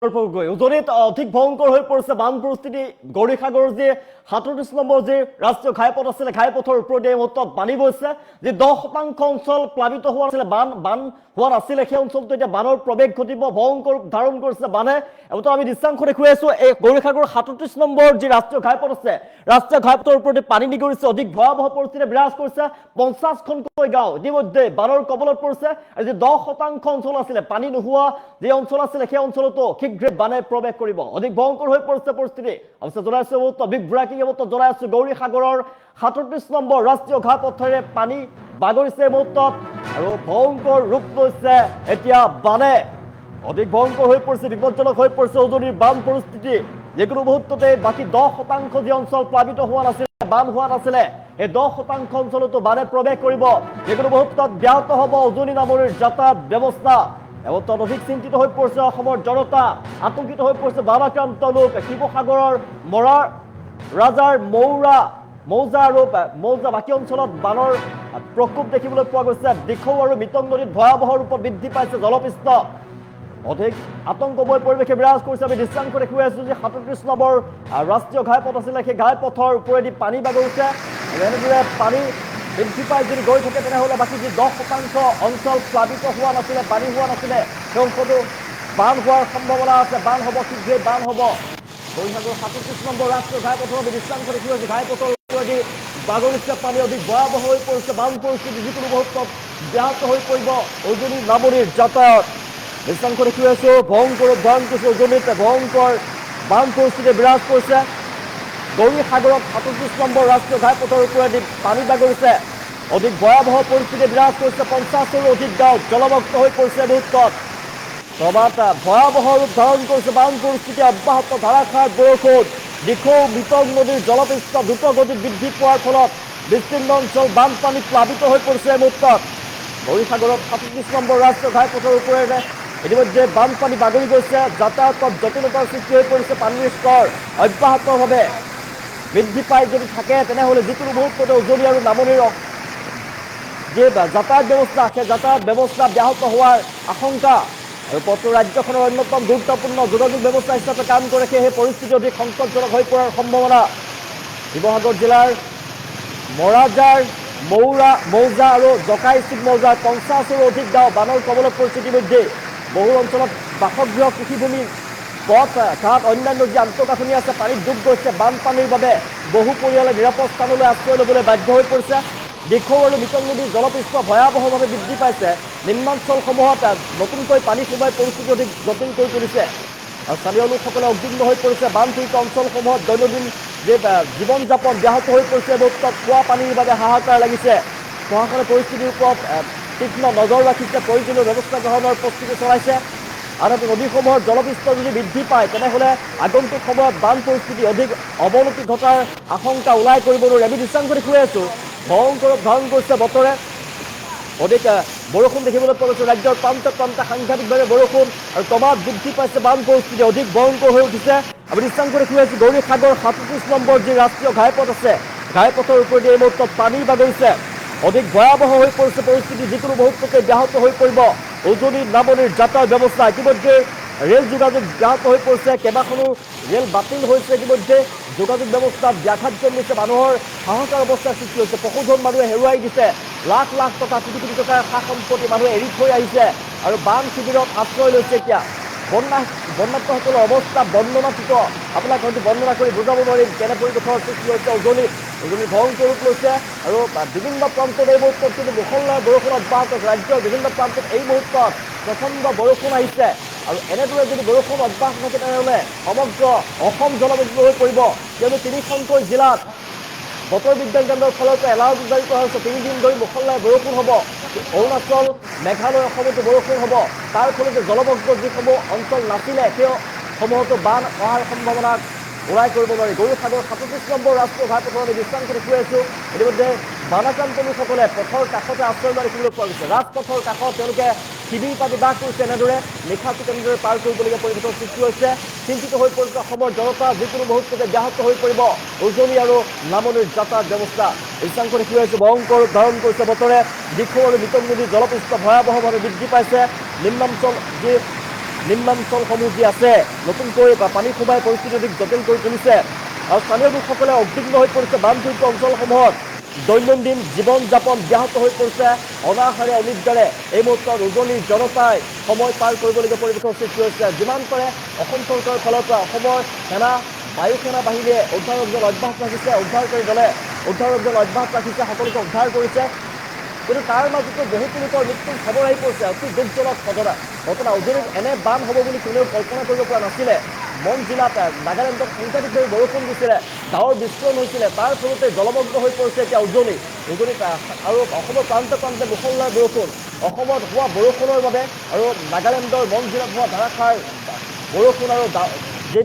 উজনিত অধিক ভয়ংকৰ হৈ পৰিছে বান পৰিস্থিতি। গৌৰীসাগৰৰ যি ৩৭ নম্বৰ যি ৰাষ্ট্ৰীয় ঘাইপথ আছিলে, ঘাইপথৰ ওপৰেদি এই মুহূৰ্তত পানী বৈছে। যি ১০% অঞ্চল প্লাবিত হোৱা আছিলে, বান হোৱা নাছিলে, সেই অঞ্চলটো এতিয়া বানৰ প্ৰৱেশ ঘটিব, ভয়ংকৰ ধাৰণ কৰিছে বানে। এইটো আমি দৃশ্যাংশ দেখুৱাই আছো। এই গৌৰীসাগৰৰ ৩৭ নম্বৰ যি ৰাষ্ট্ৰীয় ঘাইপথ আছে, ৰাষ্ট্ৰীয় ঘাইপথৰ ওপৰেদি পানী নিগৰিছে, অধিক ভয়াৱহ পৰিস্থিতি বিৰাজ কৰিছে। ৫০খনকৈ গাঁও ইতিমধ্যে বানৰ কবলত পৰিছে। আৰু যি ১০% অঞ্চল আছিলে, পানী নোহোৱা যি অঞ্চল আছিলে, সেই অঞ্চলতো শীঘ্ৰে বানে প্ৰৱেশ কৰিব। অধিক ভয়ংকৰ হৈ পৰিছে পৰিস্থিতি। অৱশ্যে জনাইছো বিগ ব্ৰেকিং জনাই আছো, গৌৰীসাগৰৰ ৩৭ নম্বৰ ৰাষ্ট্ৰীয় ঘাইপথেৰে পানী বাগৰিছে এই মুহূৰ্তত, আৰু ভয়ংকৰ ৰূপ লৈছে এতিয়া বানে। অধিক ভয়ংকৰ হৈ পৰিছে, বিপদজনক হৈ পৰিছে উজনিৰ বান পৰিস্থিতি। যিকোনো মুহূৰ্ততে বাকী ১০% যি অঞ্চল প্লাবিত হোৱা নাছিলে, বান হোৱা নাছিলে, এই ১০% অঞ্চলতো বানে প্ৰৱেশ কৰিব। যিকোনো মুহূৰ্তত ব্যাহত হ'ব উজনি নামনিৰ যাতায়াত ব্যৱস্থা। এমতত অধিক চিন্তিত হৈ পৰিছে অসমৰ জনতা, আতংকিত হৈ পৰিছে বানাক্ৰান্ত লোক। শিৱসাগৰৰ ৰাজাৰ মৌজা আৰু বাকী অঞ্চলত বানৰ প্ৰকোপ দেখিবলৈ পোৱা গৈছে। দিখৌ আৰু মিতং নদীত ভয়াৱহ ৰূপত বৃদ্ধি পাইছে জলপৃষ্ঠ। অধিক আতংকময় পৰিৱেশে বিৰাজ কৰিছে। আমি দৃশ্যাংশ দেখুৱাই আছো যে ৩৭ নম্বৰ ৰাষ্ট্ৰীয় ঘাইপথ আছিলে, সেই ঘাইপথৰ ওপৰেদি পানী বাগৰিছে। আৰু এনেদৰে পানী বৃদ্ধি পাই যদি গৈ থাকে, তেনেহ'লে বাকী যি ১০% অঞ্চল প্লাবিত হোৱা নাছিলে, পানী হোৱা নাছিলে, সেই অংশটো বান হোৱাৰ সম্ভাৱনা আছে। বান হ'ব, শীঘ্ৰেই বান হ'ব। গৌৰীসাগৰ ৩৭ নম্বৰ ৰাষ্ট্ৰীয় ঘাইপথৰ আমি দৃশ্যাংশ দেখুৱাই আছো। ঘাইপথৰ ওপৰেদি বাগৰিছে পানী, অধিক ভয়াৱহ হৈ পৰিছে বান পৰিস্থিতি। যিকোনো মুহূৰ্তত ব্যাহত হৈ পৰিব উজনি নামনিৰ যাতায়াত। দৃশ্যাংশ দেখুৱাই আছো, ভয়ংকৰ ধাৰণ কৰিছে উজনিত, ভয়ংকৰ বান পৰিস্থিতি বিৰাজ কৰিছে। গৌৰীসাগৰত ৩৭ নম্বৰ ৰাষ্ট্ৰীয় ঘাইপথৰ ওপৰেদি পানী বাগৰিছে, অধিক ভয়াৱহ পৰিস্থিতি বিৰাজ কৰিছে। ৫০ৰো অধিক গাঁও জলমগ্ন হৈ পৰিছে মুহূৰ্তত। ক্ৰমাৎ ভয়াৱহ ৰূপ ধাৰণ কৰিছে বান পৰিস্থিতি। অব্যাহত ধাৰাসাৰ বৰষুণ, দিখৌ মিতং নদীৰ জলপৃষ্ঠ দ্ৰুত গতিত বৃদ্ধি পোৱাৰ ফলত বিস্তীৰ্ণ অঞ্চল বানপানীত প্লাবিত হৈ পৰিছে মুহূৰ্তত। গৌৰীসাগৰত ৩৭ নম্বৰ ৰাষ্ট্ৰীয় ঘাইপথৰ ওপৰেৰে ইতিমধ্যে বানপানী বাগৰি গৈছে। যাতায়াতত জটিলতাৰ সৃষ্টি হৈ পৰিছে। পানীৰ স্তৰ অব্যাহতভাৱে বৃদ্ধি পাই যদি থাকে, তেনেহ'লে যিকোনো মুহূৰ্ততে উজনি আৰু নামনিৰ যি যাতায়াত ব্যৱস্থা, সেই যাতায়াত ব্যৱস্থা ব্যাহত হোৱাৰ আশংকা। আৰু পথটো ৰাজ্যখনৰ অন্যতম গুৰুত্বপূৰ্ণ যোগাযোগ ব্যৱস্থা হিচাপে কাম কৰে, সেই পৰিস্থিতি অধিক সংকটজনক হৈ পৰাৰ সম্ভাৱনা। শিৱসাগৰ জিলাৰ মৌজা আৰু জকাইচিক মৌজাৰ ৫০ৰো অধিক গাঁও বানৰ কবলত পৰিছে ইতিমধ্যে। বহু অঞ্চলত বাসগৃহ, কৃষিভূমি, পথ ঘাট, অন্যান্য যি আন্তঃগাঁথনি আছে, পানীত ডুব গৈছে। বানপানীৰ বাবে বহু পৰিয়ালে নিৰাপদ স্থানলৈ আশ্ৰয় ল'বলৈ বাধ্য হৈ পৰিছে। দিখৌ আৰু মিতং নদীৰ জলপৃষ্ঠ ভয়াৱহভাৱে বৃদ্ধি পাইছে। নিম্নাঞ্চলসমূহত নতুনকৈ পানী সোমাই পৰিস্থিতি অধিক জটিল কৰি তুলিছে। আৰু স্থানীয় লোকসকলে উদ্বিগ্ন হৈ পৰিছে। বানপীড়িত অঞ্চলসমূহত দৈনন্দিন যে জীৱন যাপন ব্যাহত হৈ পৰিছে। মুহূৰ্তত খোৱা পানীৰ বাবে হাহাকাৰ লাগিছে। প্ৰশাসনে পৰিস্থিতিৰ ওপৰত তীক্ষ্ণ নজৰ ৰাখিছে, প্ৰয়োজনীয় ব্যৱস্থা গ্ৰহণৰ প্ৰস্তুতি চলাইছে। আনহাতে নদীসমূহৰ জলপৃষ্ঠ যদি বৃদ্ধি পায়, তেনেহ'লে আগন্তুক সময়ত বান পৰিস্থিতি অধিক অৱনতি ঘটাৰ আশংকা ওলাই কৰিব নোৱাৰে। আমি দৃশ্যাংশ দেখুৱাই আছো, ভয়ংকৰ ধাৰণ কৰিছে বতৰে। অধিক বৰষুণ দেখিবলৈ পোৱা গৈছে। ৰাজ্যৰ প্ৰান্তে প্ৰান্তে সাংঘাতিকভাৱে বৰষুণ, আৰু ক্ৰমাৎ বৃদ্ধি পাইছে বান পৰিস্থিতি, অধিক ভয়ংকৰ হৈ উঠিছে। আমি দৃশ্যাংশ দেখুৱাই আছো, গৌৰীসাগৰ ৩৭ নম্বৰ যি ৰাষ্ট্ৰীয় ঘাইপথ আছে, ঘাইপথৰ ওপৰেদি এই মুহূৰ্তত পানী বাগৰিছে। অধিক ভয়াৱহ হৈ পৰিছে পৰিস্থিতি। যিকোনো মুহূৰ্ততে ব্যাহত হৈ পৰিব উজনি নামনিৰ যাতায়াত ব্যৱস্থা। ইতিমধ্যে ৰেল যোগাযোগ ব্যাহত হৈ পৰিছে। কেইবাখনো ৰেল বাতিল হৈছে। ইতিমধ্যে যোগাযোগ ব্যৱস্থাত ব্যাঘাত জন্মিছে। মানুহৰ হাহাকাৰ অৱস্থাৰ সৃষ্টি হৈছে। পশুধন মানুহে হেৰুৱাই দিছে। লাখ লাখ টকা, কোটি কোটি টকাৰ সা সম্পত্তি মানুহে এৰি থৈ আহিছে, আৰু বান শিবিৰত আশ্ৰয় লৈছে। এতিয়া বন্যাত্মসকলৰ অৱস্থা বৰ্ণনাতীত। আপোনাক হয়তো বৰ্ণনা কৰি বুজাব নোৱাৰিম কেনে পৰিৱেশৰ সৃষ্টি হৈছে উজনিৰ ভয়ংকৰ ৰূপ লৈছে। আৰু বিভিন্ন প্ৰান্তত এই মুহূৰ্তত কিন্তু মুষলধাৰ বৰষুণ অব্যাহত আছে। ৰাজ্যৰ বিভিন্ন প্ৰান্তত এই মুহূৰ্তত প্ৰচণ্ড বৰষুণ আহিছে। আৰু এনেদৰে যদি বৰষুণ অব্যাহত থাকে, তেনেহ'লে সমগ্ৰ অসম জলমগ্ন হৈ পৰিব। কিয়নো ৩খনকৈ জিলাত বতৰ বিজ্ঞান কেন্দ্ৰৰ ফালৰ পৰা এলাৰ্ট জাৰি কৰা হৈছে। ৩ দিন ধৰি মুষলধাৰ বৰষুণ হ'ব। অৰুণাচল, মেঘালয়, অসমতো বৰষুণ হ'ব। তাৰ ফলতে জলমগ্ন যিসমূহ অঞ্চল নাছিলে, সেইসমূহতো বান অহাৰ সম্ভাৱনা ওলাই কৰিব নোৱাৰি। গৌৰীসাগৰ ৩৭ নম্বৰ ৰাষ্ট্ৰীয় ঘাইপথৰ আমি দৃশ্যাংশ দেখুৱাই আছো। ইতিমধ্যে বানাক্ৰান্ত লোকসকলে পথৰ কাষতে আশ্ৰয় লোৱা দেখিবলৈ পোৱা গৈছে। ৰাজপথৰ কাষত তেওঁলোকে শিবিৰ পাতি বাস কৰিছে। এনেদৰে নিশাটো কেনেদৰে পাৰ কৰিবলগীয়া পৰিৱেশৰ সৃষ্টি হৈছে। চিন্তিত হৈ পৰিছে অসমৰ জনতা। যিকোনো মুহূৰ্ততে ব্যাহত হৈ পৰিব উজনি আৰু নামনিৰ যাতায়াত ব্যৱস্থা। দৃশ্যাংশ দেখুৱাই আছো, ভয়ংকৰ ধাৰণ কৰিছে বতৰে। দিখৌ আৰু মিতং নদীৰ জলপৃষ্ঠ ভয়াৱহভাৱে বৃদ্ধি পাইছে। নিম্নাঞ্চল যি নিম্নাঞ্চলসমূহ যি আছে নতুনকৈ পানী সোমাই পৰিস্থিতি অধিক জটিল কৰি তুলিছে আৰু স্থানীয় লোকসকলে উদ্বিগ্ন হৈ পৰিছে বানপীড়িত অঞ্চলসমূহত দৈনন্দিন জীৱন যাপন ব্যাহত হৈ পৰিছে অনাহাৰে অনিদ্ৰাৰে এই মুহূৰ্তত উজনিৰ জনতাই সময় পাৰ কৰিবলগীয়া পৰিৱেশৰ সৃষ্টি হৈছে যিমান পাৰে অসম চৰকাৰৰ ফালৰ পৰা অসমৰ সেনা বায়ুসেনা বাহিনীয়ে উদ্ধাৰ অভিযান অব্যাহত ৰাখিছে উদ্ধাৰকাৰী দলে উদ্ধাৰ অভিযান অব্যাহত ৰাখিছে সকলোকে উদ্ধাৰ কৰিছে কিন্তু তাৰ মাজতো বহুতো লোকৰ মৃত্যুৰ খবৰ আহি পৰিছে অতি দুখজনক ঘটনা উজনিত এনে বান হ'ব বুলি কোনেও কল্পনা কৰিব পৰা নাছিলে মন জিলাত নাগালেণ্ডত সাংঘাতিকভাৱে বৰষুণ দিছিলে ডাৱৰ বিস্ফোৰণ হৈছিলে তাৰ ফলতে জলমগ্ন হৈ পৰিছে এতিয়া উজনিত আৰু অসমৰ প্ৰান্তে প্ৰান্তে মুষলধাৰ বৰষুণ অসমত হোৱা বৰষুণৰ বাবে আৰু নাগালেণ্ডৰ মন জিলাত হোৱা ধাৰাসাৰ বৰষুণ আৰু যি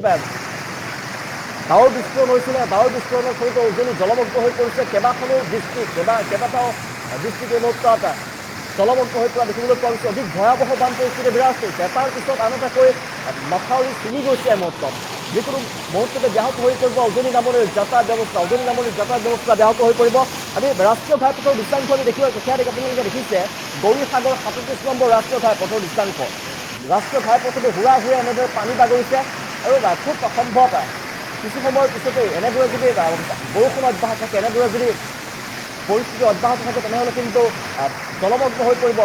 ডাৱৰ বিস্ফোৰণ হৈছিলে ডাৱৰ বিস্ফোৰণৰ ফলতে উজনি জলমগ্ন হৈ পৰিছে কেইবাটাও ডিষ্ট্ৰিক্ট এই মুহূৰ্তত জলমগ্ন হৈ পৰা দেখিবলৈ পোৱা গৈছে অধিক ভয়াৱহ বান পৰিস্থিতি বিৰাজ কৰিছে এটাৰ পিছত আন এটাকৈ মাথাউৰি ছিঙি গৈছে এই মুহূৰ্তত যিকোনো মুহূৰ্ততে ব্যাহত হৈ পৰিব উজনি নামনিৰ যাতায়াত ব্যৱস্থা ব্যাহত হৈ পৰিব আমি ৰাষ্ট্ৰীয় ঘাইপথৰ দৃশ্যাংশ আমি দেখিব আপোনালোকে দেখিছে গৌৰীসাগৰ ৩৭ নম্বৰ ৰাষ্ট্ৰীয় ঘাইপথৰ দৃশ্যাংশ ৰাষ্ট্ৰীয় ঘাইপথটো হুৰা এনেদৰে পানী বাগৰিছে আৰু খুব সম্ভৱ কিছু সময়ৰ পিছতেই এনেদৰে যদি বৰষুণ অব্যাহত থাকে এনেদৰে যদি পৰিস্থিতি অব্যাহত থাকে তেনেহ'লে কিন্তু জলমগ্ন হৈ পৰিব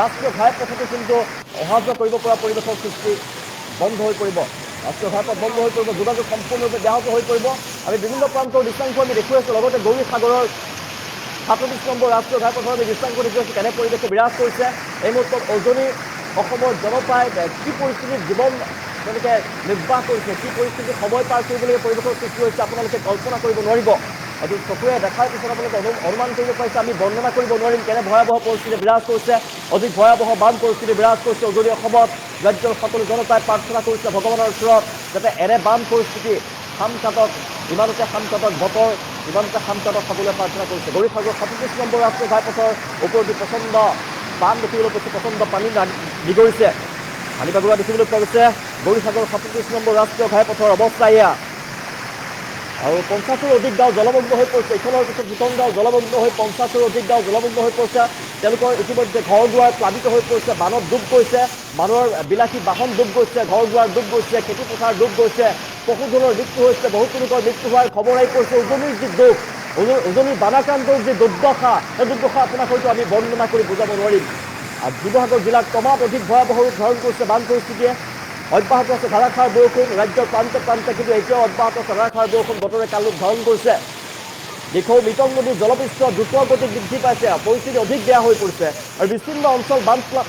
ৰাষ্ট্ৰীয় ঘাইপথটো কিন্তু অহা যোৱা কৰিব পৰা পৰিৱেশৰ সৃষ্টি বন্ধ হৈ পৰিব ৰাষ্ট্ৰীয় ঘাইপথ বন্ধ হৈ পৰিব যোগাযোগ সম্পূৰ্ণৰূপে ব্যাহত হৈ পৰিব আমি বিভিন্ন প্ৰান্তৰ দৃশ্যাংশ আমি দেখুৱাই আছোঁ লগতে গৌৰীসাগৰৰ ৩৭ নম্বৰ ৰাষ্ট্ৰীয় ঘাইপথৰ আমি দৃশ্যাংশ দেখুৱাই আছোঁ কেনে পৰিৱেশে বিৰাজ কৰিছে এই মুহূৰ্তত উজনি অসমৰ জনতাই কি পৰিস্থিতিত জীৱন তেওঁলোকে নিৰ্বাহ কৰিছে কি পৰিস্থিতিত সময় পাৰ কৰিবলগীয়া পৰিৱেশৰ সৃষ্টি হৈছে আপোনালোকে কল্পনা কৰিব নোৱাৰিব অধিক চকুৰে দেখাৰ পিছত আপোনালোকে অনুমান কৰিব পাৰিছে আমি বৰ্ণনা কৰিব নোৱাৰিম কেনে ভয়াৱহ পৰিস্থিতি বিৰাজ কৰিছে অধিক ভয়াৱহ বান পৰিস্থিতি বিৰাজ কৰিছে উজনি অসমত ৰাজ্যৰ সকলো জনতাই প্ৰাৰ্থনা কৰিছে ভগৱানৰ ওচৰত যাতে এনে বান পৰিস্থিতি সামকাটক ইমানতে সামকাটক বতৰ ইমানতে সামকাটক সকলোৱে প্ৰাৰ্থনা কৰিছে গৌৰীসাগৰ ৩৭ নম্বৰ ৰাষ্ট্ৰীয় ঘাইপথৰ ওপৰেদি প্ৰচণ্ড বান দেখিবলৈ পাইছে প্ৰচণ্ড পানী নিগৰিছে পানী বাগৰা দেখিবলৈ পোৱা গৈছে গৌৰীসাগৰ ৩৭ নম্বৰ ৰাষ্ট্ৰীয় ঘাইপথৰ অৱস্থা এয়া আৰু ৫০ৰো অধিক গাঁও জলমগ্ন হৈ পৰিছে ইখনৰ পিছত সিখন গাঁও জলমগ্ন হৈ ৫০ৰো অধিক গাঁও জলমগ্ন হৈ পৰিছে তেওঁলোকৰ ইতিমধ্যে ঘৰ দুৱাৰ প্লাবিত হৈ পৰিছে বানত ডুব গৈছে মানুহৰ বিলাসী বাহন ডুব গৈছে ঘৰ দুৱাৰ ডুব গৈছে খেতিপথাৰ ডুব গৈছে পশুধনৰ মৃত্যু হৈছে বহুতো লোকৰ মৃত্যু হোৱাৰ খবৰ আহি পৰিছে উজনিৰ যি দুখ উজনিৰ বানাক্ৰান্তৰ যি দুৰ্দশা সেই দুৰ্দশা আপোনাক হয়তো আমি বৰ্ণনা কৰি বুজাব নোৱাৰিম শিৱসাগৰ জিলাত ক্ৰমাৎ অধিক ভয়াৱহ ৰূপ ধাৰণ কৰিছে বান পৰিস্থিতিয়ে অব্যাহত আছে ধাৰাসাৰ বৰষুণ ৰাজ্যৰ প্ৰান্তে প্ৰান্তে কিন্তু এতিয়াও অব্যাহত আছে ধাৰাসাৰ বৰষুণ বতৰে কাল ৰূপ ধাৰণ কৰিছে দিখৌ মিটং নদীৰ জলপৃষ্ঠ দ্ৰুত গতিত বৃদ্ধি পাইছে পৰিস্থিতি অধিক বেয়া হৈ পৰিছে আৰু বিস্তীৰ্ণ অঞ্চল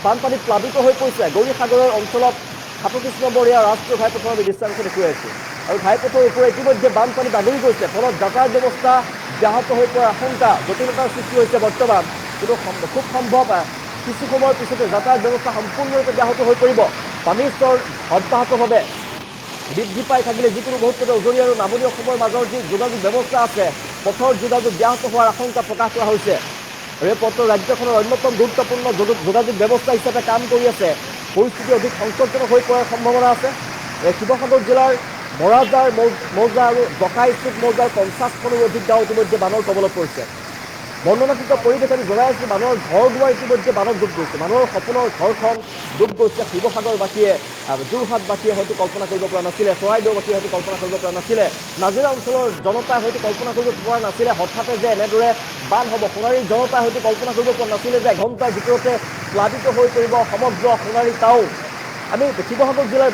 বানপানীত প্লাবিত হৈ পৰিছে গৌৰীসাগৰৰ অঞ্চলত ৩৭ নম্বৰীয়া ৰাষ্ট্ৰীয় ঘাইপথৰ আমি দৃশ্যাংশ দেখুৱাই আছোঁ আৰু ঘাইপথৰ ওপৰত ইতিমধ্যে বানপানী বাগৰি গৈছে ফলত যাতায়াত ব্যৱস্থা ব্যাহত হৈ পৰাৰ আশংকা জটিলতাৰ সৃষ্টি হৈছে বৰ্তমান কিন্তু খুব সম্ভৱ কিছু সময়ৰ পিছতে যাতায়াত ব্যৱস্থা সম্পূৰ্ণৰূপে ব্যাহত হৈ পৰিব পানীৰ স্তৰ অব্যাহতভাৱে বৃদ্ধি পাই থাকিলে যিকোনো মুহূৰ্ততে উজনি আৰু নামনি অসমৰ মাজৰ যি যোগাযোগ ব্যৱস্থা আছে পথৰ যোগাযোগ ব্যাহত হোৱাৰ আশংকা প্ৰকাশ কৰা হৈছে আৰু এই পথটো ৰাজ্যখনৰ অন্যতম গুৰুত্বপূৰ্ণ যোগাযোগ ব্যৱস্থা হিচাপে কাম কৰি আছে পৰিস্থিতি অধিক সংকটজনক হৈ পৰাৰ সম্ভাৱনা আছে শিৱসাগৰ জিলাৰ মৰাজাৰ মৌজা আৰু ডকাইচুক মৌজাৰ ৫০খনৰো অধিক গাঁও ইতিমধ্যে বানৰ কবলত পৰিছে বৰ্ণনাতীত পৰিৱেশ আমি জনাই আছোঁ মানুহৰ ঘৰ দুৱাৰ ইতিমধ্যে বানত ডুব গৈছে মানুহৰ সপোনৰ ঘৰখন ডুব গৈছে শিৱসাগৰবাসীয়ে যোৰহাটবাসীয়ে হয়তো কল্পনা কৰিব পৰা নাছিলে চৰাইদেউবাসীয়ে হয়তো কল্পনা কৰিব পৰা নাছিলে নাজিৰা অঞ্চলৰ জনতাই হয়তো কল্পনা কৰিব পৰা নাছিলে হঠাতে যে এনেদৰে বান হ'ব সোণাৰীৰ জনতাই হয়তো কল্পনা কৰিব পৰা নাছিলে যে এঘণ্টাৰ ভিতৰতে প্লাবিত হৈ পৰিব সমগ্ৰ সোণাৰী টাউন আমি শিৱসাগৰ জিলাৰ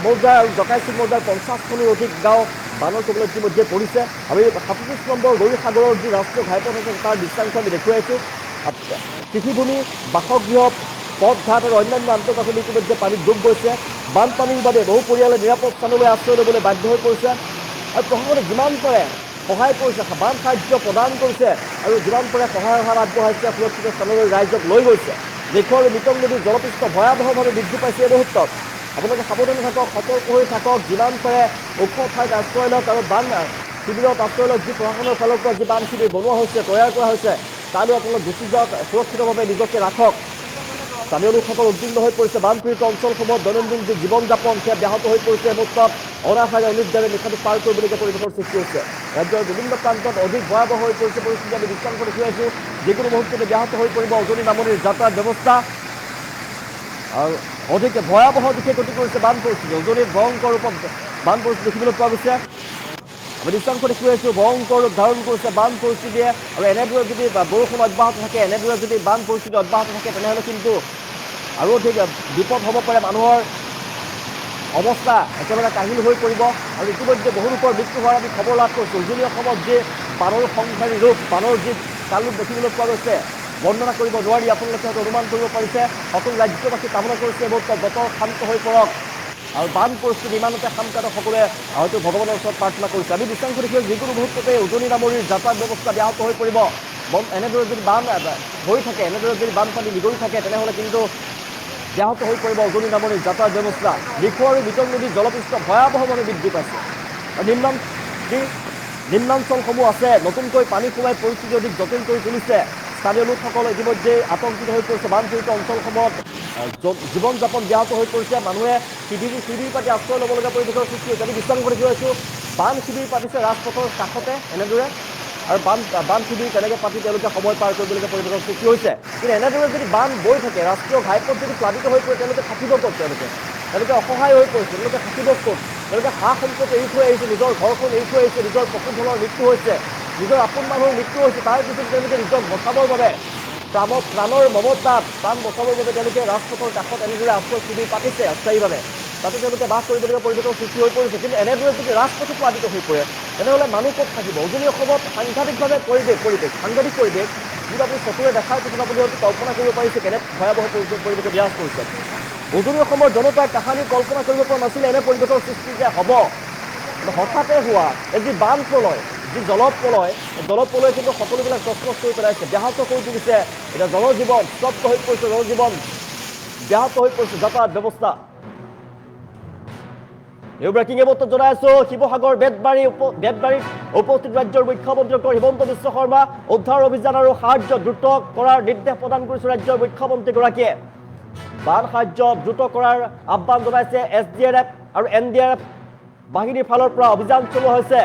মৌজা আৰু ডকাইচুক মৌজাৰ ৫০খনৰ অধিক গাঁও বানৰ কবলত ইতিমধ্যে পৰিছে আমি ৩৭ নম্বৰ গৌৰীসাগৰৰ যি ৰাষ্ট্ৰীয় ঘাইপথ আছে তাৰ দৃশ্যাংশ আমি দেখুৱাই আছোঁ কৃষিভূমি বাসগৃহ পথঘাট আৰু অন্যান্য আন্তঃগাঁথনি ইতিমধ্যে পানীত ডুব গৈছে বানপানীৰ বাবে বহু পৰিয়ালে নিৰাপদ স্থানলৈ আশ্ৰয় ল'বলৈ বাধ্য হৈ পৰিছে আৰু প্ৰশাসনে যিমান পাৰে সহায় কৰিছে বান সাহায্য প্ৰদান কৰিছে আৰু যিমান পাৰে সহায়ৰ হাত আগবঢ়াইছে সুৰক্ষিত স্থানলৈ ৰাইজক লৈ গৈছে দেশৰ মিটং নদীৰ জলপৃষ্ঠ ভয়াৱহভাৱে বৃদ্ধি পাইছে এই মুহূৰ্তত আপোনালোকে সাৱধানে থাকক সতৰ্ক হৈ থাকক যিমান পাৰে ওখ ঠাইত আশ্ৰয় লওক আৰু বান শিবিৰত আশ্ৰয় লওক যি প্ৰশাসনৰ ফালৰ পৰা যি বান শিবিৰ বনোৱা হৈছে তৈয়াৰ কৰা হৈছে তালৈ আপোনালোক গুচি যাওক সুৰক্ষিতভাৱে নিজকে ৰাখক স্থানীয় লোকসকল উদ্বিগ্ন হৈ পৰিছে বানপীড়িত অঞ্চলসমূহত দৈনন্দিন যি জীৱন যাপন সেয়া ব্যাহত হৈ পৰিছে মুহূৰ্তত অনাহাৰে অনিদ্ৰাৰে নিশাটো পাৰ কৰিবলগীয়া পৰিৱেশৰ সৃষ্টি হৈছে ৰাজ্যৰ বিভিন্ন প্ৰান্তত অধিক ভয়াৱহ হৈ পৰিছে পৰিস্থিতি আমি দৃষ্টান্ত দেখুৱাইছোঁ যিকোনো মুহূৰ্ততে ব্যাহত হৈ পৰিব উজনি নামনিৰ যাতায়াত ব্যৱস্থা আৰু অধিক ভয়াৱহ দিশে গতি কৰিছে বান পৰিস্থিতি উজনিত ভয়ংকৰ ৰূপত বান পৰিস্থিতি দেখিবলৈ পোৱা গৈছে আমি দৃশ্যাংশ দেখুৱাই আছোঁ ভয়ংকৰ ৰূপ ধাৰণ কৰিছে বান পৰিস্থিতিয়ে আৰু এনেদৰে যদি বৰষুণ অব্যাহত থাকে এনেদৰে যদি বান পৰিস্থিতি অব্যাহত থাকে তেনেহ'লে কিন্তু আৰু অধিক বিপদ হ'ব পাৰে মানুহৰ অৱস্থা একেবাৰে কাহিল হৈ পৰিব আৰু ইতিমধ্যে বহু লোকৰ মৃত্যু হোৱাৰ আমি খবৰ লাভ কৰিছোঁ উজনি অসমত যে বানৰ সংসাৰী ৰূপ বানৰ যি কালৰূপ দেখিবলৈ পোৱা গৈছে বৰ্ণনা কৰিব নোৱাৰি আপোনালোকে হয়তো অনুমান কৰিব পাৰিছে সকলো ৰাজ্যবাসী কামনা কৰিছে এইবোৰ বতৰ শান্ত হৈ পৰক আৰু বান পৰিস্থিতি ইমানতে শান্ত সকলোৱে হয়তো ভগৱানৰ ওচৰত প্ৰাৰ্থনা কৰিছে আমি দৃশ্যাংশ দেখিছোঁ যিকোনো মুহূৰ্ততে উজনি নামনিৰ যাতায়াত ব্যৱস্থা ব্যাহত হৈ পৰিব এনেদৰে যদি বান হৈ থাকে এনেদৰে যদি বানপানী নিগৰি থাকে তেনেহ'লে কিন্তু ব্যাহত হৈ পৰিব উজনি নামনিৰ যাতায়াত ব্যৱস্থা দিখৌ আৰু মিতং নদীৰ জলপৃষ্ঠ ভয়াৱহভাৱে বৃদ্ধি পাইছে আৰু নিম্নাঞ্চলসমূহ আছে নতুনকৈ পানী সোমাই পৰিস্থিতি অধিক জটিল কৰি তুলিছে স্থানীয় লোকসকল ইতিমধ্যে আতংকিত হৈ পৰিছে বানপীড়িত অঞ্চলসমূহত জীৱন যাপন ব্যাহত হৈ পৰিছে মানুহে শিবিৰ পাতি আশ্ৰয় ল'ব লগা পৰিৱেশৰ সৃষ্টি হৈছে আমি দৃশ্যাংশ দেখি আছোঁ বান শিবিৰ পাতিছে ৰাজপথৰ কাষতে এনেদৰে আৰু বান শিবিৰ তেনেকৈ পাতি তেওঁলোকে সময় পাৰ কৰিবলগীয়া পৰিৱেশৰ সৃষ্টি হৈছে কিন্তু এনেদৰে যদি বান বৈ থাকে ৰাষ্ট্ৰীয় ঘাইপথ যদি প্লাবিত হৈ পৰে তেওঁলোকে থাকিব ক'ত তেওঁলোকে অসহায় হৈ পৰিছে তেওঁলোকে থাকিব ক'ত তেওঁলোকে সা সম্পদ এৰি থৈ আহিছে নিজৰ ঘৰখন এৰি থৈ আহিছে নিজৰ পশুধনৰ মৃত্যু হৈছে নিজৰ আপোন মানুহৰ মৃত্যু হৈছে তাৰ পিছত তেওঁলোকে নিজক বচাবৰ বাবে প্ৰাণৰ মমতাত প্ৰাণ বচাবৰ বাবে তেওঁলোকে ৰাজপথৰ কাষত এনেদৰে আশ্ৰয় শিবিৰ পাতিছে অস্থায়ীভাৱে তাতে তেওঁলোকে বাস কৰিবলগীয়া পৰিৱেশৰ সৃষ্টি হৈ পৰিছে কিন্তু এনেদৰে যদি ৰাজপথো প্লাবিত হৈ পৰে তেনেহ'লে মানুহ ক'ত থাকিব উজনি অসমত সাংঘাতিকভাৱে সাংঘাতিক পৰিৱেশ যিটো আপুনি চকুৰে দেখাৰ পিছত আপুনি হয়তো কল্পনা কৰিব পাৰিছে কেনে ভয়াৱহ পৰিৱেশে বিৰাজ কৰিছে উজনি অসমৰ জনতাই কাহানি কল্পনা কৰিব পৰা নাছিলে এনে পৰিৱেশৰ সৃষ্টি যে হ'ব হঠাতে হোৱা এই যি বান প্ৰলয় যি জলপ্ৰলয় কিন্তু সকলোবিলাক তছনছ কৰি পেলাইছে ব্যাহত কৰি তুলিছে এতিয়া জনজীৱন স্তব্ধ হৈ পৰিছে জনজীৱন ব্যাহত হৈ পৰিছে যাতায়াত ব্যৱস্থা ব্ৰেকিং এইমাত্ৰ জনাই আছোঁ শিৱসাগৰ বেতবাৰীত উপস্থিত ৰাজ্যৰ মুখ্যমন্ত্ৰী ডক্টৰ হিমন্ত বিশ্ব শৰ্মা উদ্ধাৰ অভিযান আৰু সাহায্য দ্ৰুত কৰাৰ নিৰ্দেশ প্ৰদান কৰিছে ৰাজ্যৰ মুখ্যমন্ত্ৰীগৰাকীয়ে বান সাহায্য দ্ৰুত কৰাৰ আহ্বান জনাইছে SDRF আৰু NDRF বাহিনীৰ ফালৰ পৰা অভিযান চলোৱা হৈছে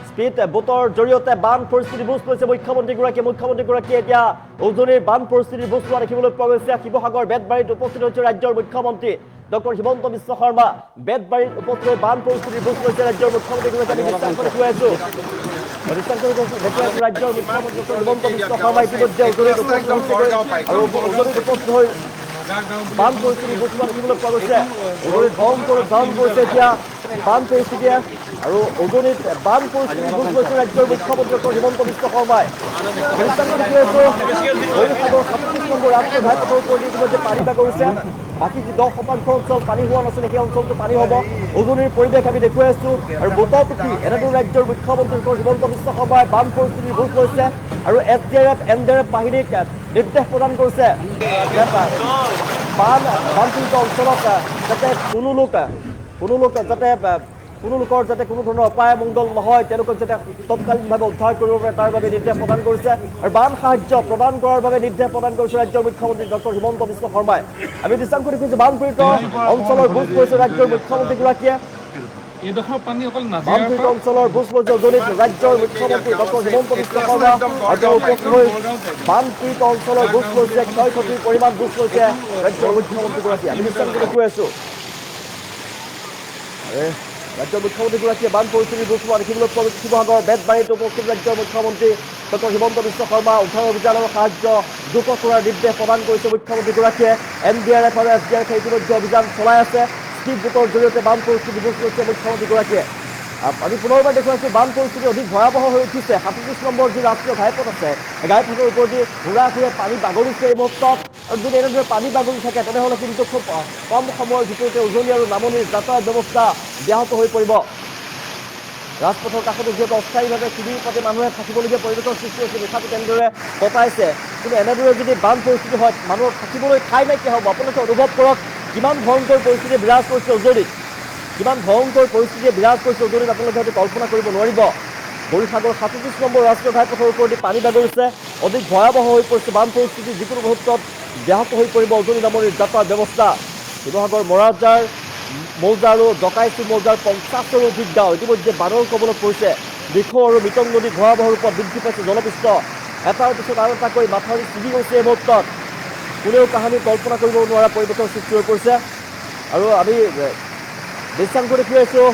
স্পীড বোটৰ জৰিয়তে বান পৰিস্থিতি বুজ লৈছে মুখ্যমন্ত্ৰীগৰাকীয়ে এতিয়া উজনিৰ বান পৰিস্থিতিৰ বুজ লোৱা দেখিবলৈ পোৱা গৈছে শিৱসাগৰ বেতবাৰীত উপস্থিত হৈছে ৰাজ্যৰ মুখ্যমন্ত্ৰী ডক্টৰ হিমন্ত বিশ্ব শৰ্মা বেতবাৰীত উপস্থিত হৈ বান পৰিস্থিতিৰ বুজ লৈছে ৰাজ্যৰ মুখ্যমন্ত্ৰীগৰাকীয়ে আমি দৃশ্যাংশ দেখুৱাই আছোঁ ৰাজ্যৰ মুখ্যমন্ত্ৰী ডক্টৰ হিমন্ত বিশ্ব শৰ্মা ইতিমধ্যে উজনিত উপস্থিত আৰু উজনিত উপস্থিত হৈ বান পৰিস্থিতি বুজ লোৱা দেখিবলৈ পোৱা গৈছে উজনিত ভয়ংকৰ ধাৰণ কৰিছে এতিয়া বান পৰিস্থিতিয়ে আৰু উজনিত বান পৰিস্থিতি বুজ লৈছে ৰাজ্যৰ মুখ্যমন্ত্ৰী ডক্টৰ হিমন্ত বিশ্ব শৰ্মাই ৰাষ্ট্ৰীয় ঘাইপথৰ ওপৰত ইতিমধ্যে পানী বাগৰিছে বাকী যি 10% অঞ্চল পানী হোৱা নাছিলে সেই অঞ্চলটো পানী হ'ব উজনিৰ পৰিৱেশ আমি দেখুৱাই আছোঁ আৰু বোটত উঠি এনেদৰে ৰাজ্যৰ মুখ্যমন্ত্ৰী ডক্টৰ হিমন্ত বিশ্ব শৰ্মাই বান পৰিস্থিতিৰ বুজ লৈছে আৰু SDRF NDRF বাহিনীক নিৰ্দেশ প্ৰদান কৰিছে বানপীড়িত অঞ্চলত যাতে কোনো লোকৰ যাতে কোনো ধৰণৰ অপায় মংগল নহয় তেওঁলোকক যাতে তৎকালীনভাৱে উদ্ধাৰ কৰিব পাৰে তাৰ বাবে নিৰ্দেশ প্ৰদান কৰিছে আৰু বান সাহায্য প্ৰদান কৰাৰ বাবে নিৰ্দেশ প্ৰদান কৰিছে ৰাজ্যৰ মুখ্যমন্ত্ৰী ডক্টৰ হিমন্ত বিশ্ব শৰ্মাই আমি দৃশ্যাংশ দেখিছোঁ বানপীড়িত অঞ্চলৰ বুজ লৈছে ৰাজ্যৰ মুখ্যমন্ত্ৰীগৰাকীয়ে বানপীড়িত অঞ্চলৰ বুজ লৈছে উজনিত ৰাজ্যৰ মুখ্যমন্ত্ৰী ডক্টৰ হিমন্ত বিশ্ব শৰ্মা আৰু তেওঁ উপস্থিত হৈ বানপীড়িত অঞ্চলৰ বুজ লৈছে ক্ষয় ক্ষতিৰ পৰিমাণ বুজ লৈছে ৰাজ্যৰ মুখ্যমন্ত্ৰীগৰাকীয়ে আমি দৃশ্যাংশ দেখুৱাই আছোঁ ৰাজ্যৰ মুখ্যমন্ত্ৰীগৰাকীয়ে বান পৰিস্থিতিৰ বুজ লোৱা দেখিবলৈ পোৱা গৈছে শিৱসাগৰ বেতবাৰীত উপস্থিত ৰাজ্যৰ মুখ্যমন্ত্ৰী ডক্টৰ হিমন্ত বিশ্ব শৰ্মা উদ্ধাৰ অভিযান আৰু সাহায্য দ্ৰুত কৰাৰ নিৰ্দেশ প্ৰদান কৰিছে মুখ্যমন্ত্ৰীগৰাকীয়ে NDRF আৰু SDRF ইতিমধ্যে অভিযান চলাই আছে স্পীড বোটৰ জৰিয়তে বান পৰিস্থিতি বুজ লৈছে মুখ্যমন্ত্ৰীগৰাকীয়ে আমি পুনৰবাৰ দেখুৱাইছোঁ বান পৰিস্থিতি অধিক ভয়াৱহ হৈ উঠিছে 37 নম্বৰ যি ৰাষ্ট্ৰীয় ঘাইপথ আছে ঘাইপথৰ ওপৰেদি ঘূৰা পানী বাগৰিছে এই মুহূৰ্তত আৰু যদি এনেদৰে পানী বাগৰি থাকে তেনেহ'লে কিন্তু খুব কম সময়ৰ ভিতৰতে উজনি আৰু নামনিৰ যাতায়াত ব্যৱস্থা ব্যাহত হৈ পৰিব ৰাজপথৰ কাষতো যিহেতু অস্থায়ীভাৱে শিবিৰ পাতি মানুহে থাকিবলগীয়া পৰিৱেশৰ সৃষ্টি হৈছে নিশাটো তেনেদৰে কটাইছে কিন্তু এনেদৰে যদি বান পৰিস্থিতি হয় মানুহৰ থাকিবলৈ ঠাই নাইকিয়া হ'ব আপোনালোকে অনুভৱ কৰক কিমান ভয়ংকৰ পৰিস্থিতি বিৰাজ কৰিছে উজনিত আপোনালোকে হয়তো কল্পনা কৰিব নোৱাৰিব বৰিশাগৰ 37 নম্বৰ ৰাষ্ট্ৰীয় ঘাইপথৰ ওপৰেদি পানী বাগৰিছে অধিক ভয়াৱহ হৈ পৰিছে বান পৰিস্থিতি যিকোনো মুহূৰ্তত ব্যাহত হৈ পৰিব উজনি নামনিৰ যাতায়াত ব্যৱস্থা শিৱসাগৰ মৰাজাৰ মৌজা আৰু ডকাইচি মৌজাৰ 50ৰো অধিক গাঁও ইতিমধ্যে বানৰ কবলত পৰিছে দিখৌ আৰু মিতং নদী ভয়াৱহ ৰূপত বৃদ্ধি পাইছে জলপৃষ্ঠ এটাৰ পিছত আৰু এটাকৈ মাথাউৰি ছিগি গৈছে এই মুহূৰ্তত কোনেও কাহিনী কল্পনা কৰিব নোৱাৰা পৰিৱেশৰ সৃষ্টি হৈ পৰিছে আৰু আমি দৃশ্যাংশ দেখি আছোঁ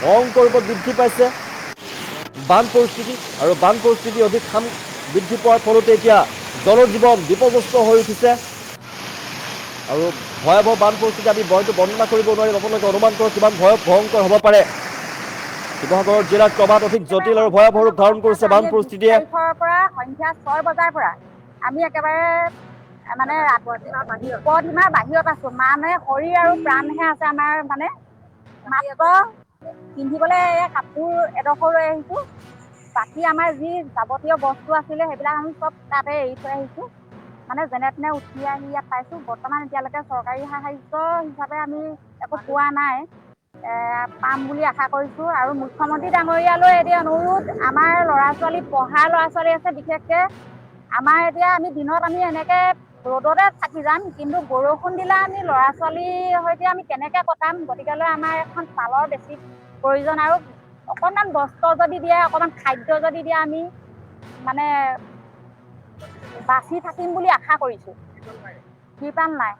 ভয়ংকৰ ৰূপত বৃদ্ধি পাইছে বান পৰিস্থিতি আৰু বান পৰিস্থিতি অধিক বৃদ্ধি পোৱাৰ ফলতে এতিয়া জনজীৱন বিপদগ্ৰস্ত হৈ উঠিছে আৰু ভয়াৱহ বান পৰিস্থিতি আমি হয়তো বৰ্ণনা কৰিব নোৱাৰিম আপোনালোকে অনুমান কৰক কিমান ভয়ংকৰ হ'ব পাৰে শিৱসাগৰ জিলাত ক্ৰমাৎ অধিক জটিল আৰু ভয়াৱহ ৰূপ ধাৰণ কৰিছে বান পৰিস্থিতিয়ে পৰা সন্ধিয়া 6 বজাৰ পৰা আমি একেবাৰে মানে উপসীমাৰ বাহিৰত আছো মানে শৰীৰ আৰু প্ৰাণহে আছে আমাৰ মানে মাত্ৰ পিন্ধিবলৈ কাপোৰ এডোখৰ লৈ আহিছো বাকী আমাৰ যি যাৱতীয় বস্তু আছিলে সেইবিলাক আমি চব তাতে এৰি থৈ আহিছো মানে যেনে তেনে উঠি আহি ইয়াত পাইছো বৰ্তমান এতিয়ালৈকে চৰকাৰী সাহায্য হিচাপে আমি একো পোৱা নাই পাম বুলি আশা কৰিছো আৰু মুখ্যমন্ত্ৰী ডাঙৰীয়ালৈ এতিয়া অনুৰোধ আমাৰ ল'ৰা ছোৱালী পঢ়া ল'ৰা ছোৱালী আছে বিশেষকে আমাৰ এতিয়া আমি দিনত আমি এনেকে ৰ'দতে থাকি যাম কিন্তু বৰষুণ দিলে আমি ল'ৰা ছোৱালীৰ সৈতে আমি কেনেকে কটাম গতিকেলৈ আমাৰ এখন পালৰ বেছি প্ৰয়োজন আৰু অকণমান বস্ত্ৰ যদি দিয়ে অকণমান খাদ্য যদি দিয়ে আমি মানে বাচি থাকিম বুলি আশা কৰিছো তিৰপাল নাই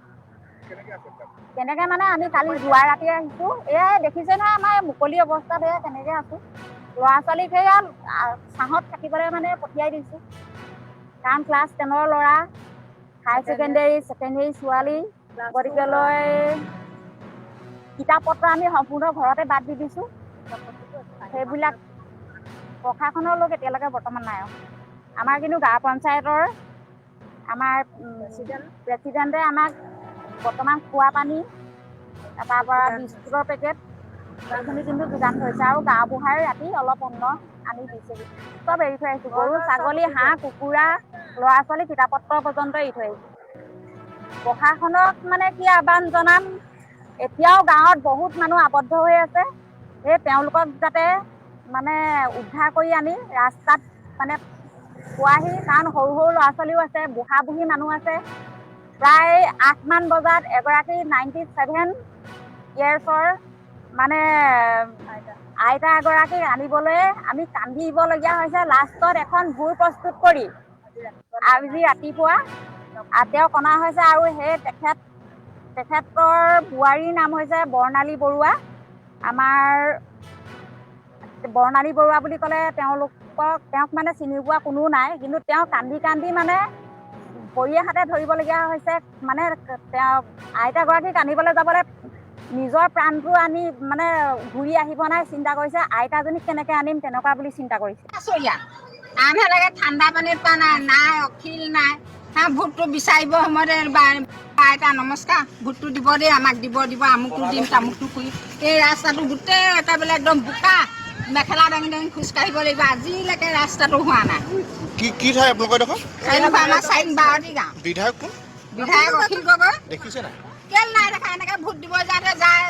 কেনেকে মানে আমি কালি যোৱা ৰাতি আহিছো এয়াই দেখিছে নহয় আমাৰ মুকলি অৱস্থাত এয়া কেনেকে আছো ল'ৰা ছোৱালীক সেয়া ছাঁত থাকিবলৈ মানে পঠিয়াই দিছো কাৰণ ক্লাছ 10ৰ ল'ৰা হাই ছেকেণ্ডেৰী ছোৱালী গতিকেলৈ কিতাপ পত্ৰ আমি সম্পূৰ্ণ ঘৰতে বাদ দি দিছো সেইবিলাক প্ৰশাসনৰ লোক এতিয়ালৈকে বৰ্তমান নাই আমাৰ কিন্তু গাঁও পঞ্চায়তৰ আমাৰ প্ৰেচিডেণ্টে আমাক বৰ্তমান খোৱা পানী তাৰপৰা বিস্কুটৰ পেকেট এইখিনি কিন্তু যোগান ধৰিছে আৰু গাঁওবুঢ়াই ৰাতি অলপ অন্ন আনি দিছেহি চব এৰি থৈ আহিছো গৰু ছাগলী হাঁহ কুকুৰা ল'ৰা ছোৱালী কিতাপ পত্ৰ পৰ্যন্ত এৰি থৈ আহিছো প্ৰশাসনক মানে কি আহ্বান জনাম এতিয়াও গাঁৱত বহুত মানুহ আবদ্ধ হৈ আছে সেই তেওঁলোকক যাতে মানে উদ্ধাৰ কৰি আনি ৰাস্তাত মানে পোৱাহি কাৰণ সৰু সৰু ল'ৰা ছোৱালীও আছে বুঢ়া বুঢ়ী মানুহ আছে প্ৰায় 8মান বজাত এগৰাকী 97 ইয়াৰ্ছৰ মানে আইতা এগৰাকীক আনিবলৈ আমি কান্দিবলগীয়া হৈছে লাষ্টত এখন ভূৰ প্ৰস্তুত কৰি আজি ৰাতিপুৱা তেওঁক অনা হৈছে আৰু সেই তেখেতৰ বোৱাৰীৰ নাম হৈছে বৰ্ণালী বৰুৱা আমাৰ বৰ্ণালী বৰুৱা বুলি ক'লে তেওঁক মানে চিনি পোৱা কোনো নাই কিন্তু তেওঁ কান্দি কান্দি মানে ভৰিয়ে হাতে ধৰিবলগীয়া হৈছে মানে তেওঁ আইতাগৰাকীক আনিবলৈ যাবলৈ নিজৰ প্ৰাণটো আনি মানে ঘূৰি আহিব নাই চিন্তা কৰিছে আইতাজনীক কেনেকে আনিম তেনেকুৱা বুলি চিন্তা কৰিছে আনহে লাগে ঠাণ্ডা পানীত পোৱা নাই অখিল নাই ভোটটো বিচাৰিব সময়তে আইতা নমস্কাৰ ভোটটো দিব দেই আমাক দিব আমুকটো দিম তামুকটো কৰি এই ৰাস্তাটো গোটেই একেবাৰে একদম বোকা মেখেলা দাঙি দাঙি খোজকাঢ়িব লাগিব আজিলৈকে ৰাস্তাটো হোৱা নাই কি ঠাই আপোনালোকৰ দেখোন আমাৰ 4-12টি গাঁও বিধায়ক কোন বিধায়ক অখিল গগৈ দেখিছে নাই কেল নাই দেখা এনেকে ভোট দিব যাওঁতে যায়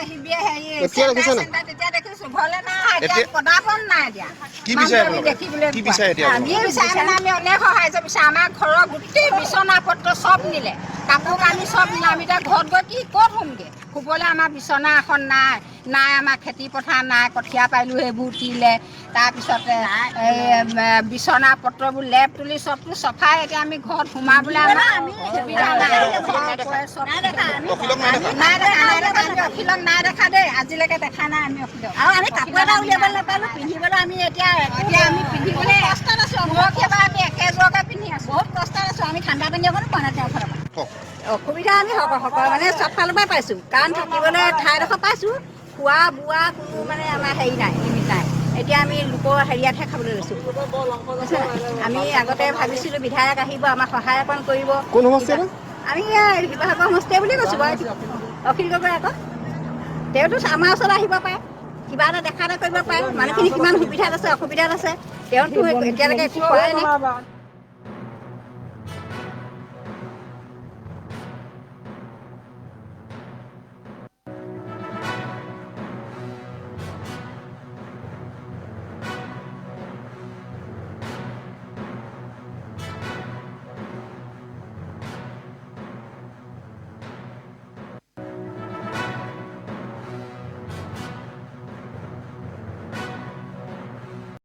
তেতিয়া দেখিছো ঘৰলে নাই এতিয়া পদাপন নাই এতিয়া কি বিচাৰে এতিয়া আমি অনেক সাহায্য বিচাৰো আমাৰ ঘৰৰ গোটেই বিচনা পত্ৰ চব নিলে কাপোৰ কানি চব নিলে আমি এতিয়া ঘৰত গৈ কি ক'ত শুমগে শুবলৈ আমাৰ বিচনা এখন নাই আমাৰ খেতি পথাৰ নাই কঠীয়া পাৰিলো সেইবোৰ উঠিলে তাৰপিছতে বিচনা পত্ৰবোৰ লেপ তুলি চবটো চফাই এতিয়া আমি ঘৰত সোমাবলৈ আমাৰ সুবিধা নাই অখিলক নাই দেখা দেই আজিলৈকে দেখা নাই আমি অখিলক আৰু আমি কাপোৰ এটা উলিয়াব নাপালো পিন্ধিবলৈ আমি এতিয়া আমি পিন্ধিবলৈ কষ্টত আছো সেইবাৰ আমি একেযোৰকে পিন্ধি আছো বহুত কষ্টত আছো আমি ঠাণ্ডা পানী অকণো পোৱা নাই তেওঁৰ ঘৰৰ পৰা অসুবিধা আমি মানে চব ফালৰ পৰাই পাইছোঁ কাৰণ থাকিবলৈ ঠাইডোখৰ পাইছোঁ খোৱা বোৱা কোনো মানে আমাৰ হেৰি নাই লিমিট নাই এতিয়া আমি লোকৰ হেৰিয়াতহে খাবলৈ লৈছোঁ আমি আগতে ভাবিছিলোঁ বিধায়ক আহিব আমাক সহায় অকণ কৰিব কোন সমষ্টি আমি শিৱসাগৰ সমষ্টি বুলি কৈছোঁ বাৰু অখিল গগৈ আকৌ তেওঁতো আমাৰ ওচৰত আহিব পাৰে কিবা এটা দেখা এটা কৰিব পাৰে মানুহখিনি কিমান সুবিধাত আছে অসুবিধাত আছে তেওঁতো এতিয়ালৈকে একো কৰাই নাই